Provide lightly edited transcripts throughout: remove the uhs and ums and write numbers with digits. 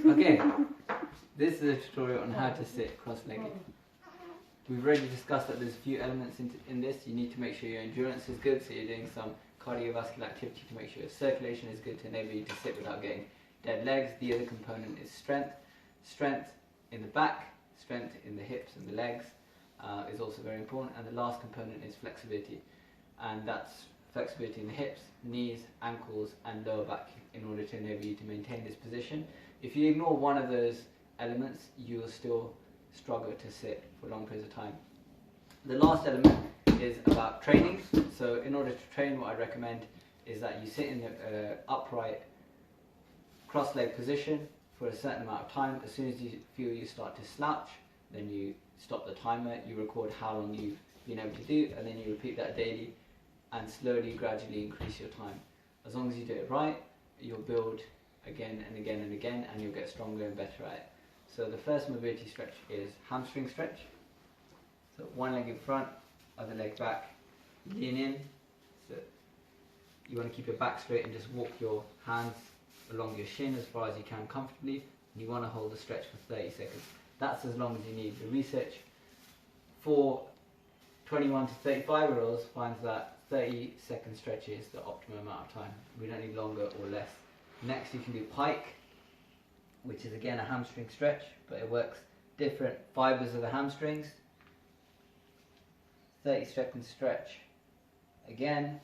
Okay, this is a tutorial on how to sit cross-legged. We've already discussed that there's a few elements in this. You need to make sure your endurance is good, so you're doing some cardiovascular activity to make sure your circulation is good to enable you to sit without getting dead legs. The other component is strength. Strength in the back, strength in the hips and the legs is also very important. And the last component is flexibility, and that's flexibility in the hips, knees, ankles and lower back in order to enable you to maintain this position. If you ignore one of those elements, you will still struggle to sit for long periods of time. The last element is about training. So in order to train, what I recommend is that you sit in the upright cross-leg position for a certain amount of time. As soon as you feel you start to slouch, then you stop the timer, you record how long you've been able to do, and then you repeat that daily and slowly, gradually increase your time. As long as you do it right, you'll build again and again and again, and you'll get stronger and better at it. So the first mobility stretch is hamstring stretch. So one leg in front, other leg back, lean in. So you want to keep your back straight and just walk your hands along your shin as far as you can comfortably. And you want to hold the stretch for 30 seconds. That's as long as you need. The research for 21 to 35-year-olds finds that 30-second stretch is the optimum amount of time. We don't need longer or less. Next you can do pike, which is again a hamstring stretch, but it works different fibers of the hamstrings. 30-second stretch again.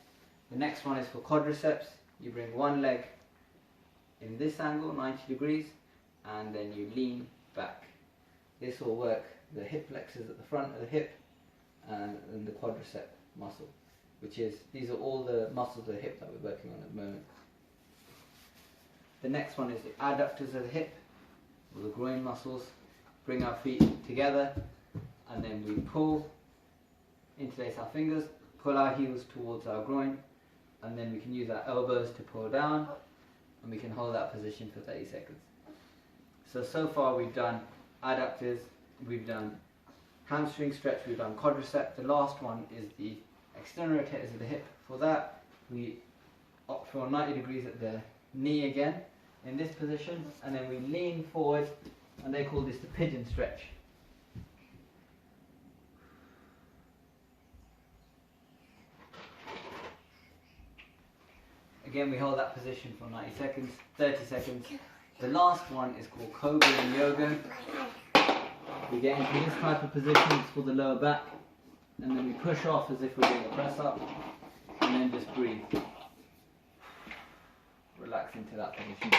The next one is for quadriceps. You bring one leg in this angle, 90 degrees, and then you lean back. This will work the hip flexors at the front of the hip and the quadricep muscle, which is, these are all the muscles of the hip that we're working on at the moment. The next one is the adductors of the hip, or the groin muscles. Bring our feet together, and then we pull, interlace our fingers, pull our heels towards our groin, and then we can use our elbows to pull down, and we can hold that position for 30 seconds. So far we've done adductors, we've done hamstring stretch, we've done quadricep. The last one is the external rotators of the hip. For that, we opt for 90 degrees at the knee again, in this position, and then we lean forward, and they call this the pigeon stretch. Again, we hold that position for 90 seconds, 30 seconds. The last one is called Cobra in yoga. We get into this type of position, it's for the lower back, and then we push off as if we're doing a press up, and then just breathe. Relax into that position.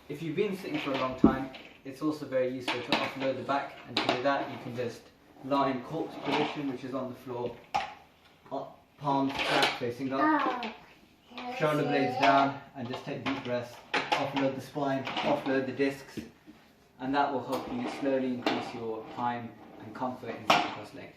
If you've been sitting for a long time, it's also very useful to offload the back, and to do that you can just lie in corpse position, which is on the floor, palms back facing up, shoulder blades down, and just take deep breaths, offload the spine, offload the discs, and that will help you slowly increase your time and comfort in sitting cross-legged.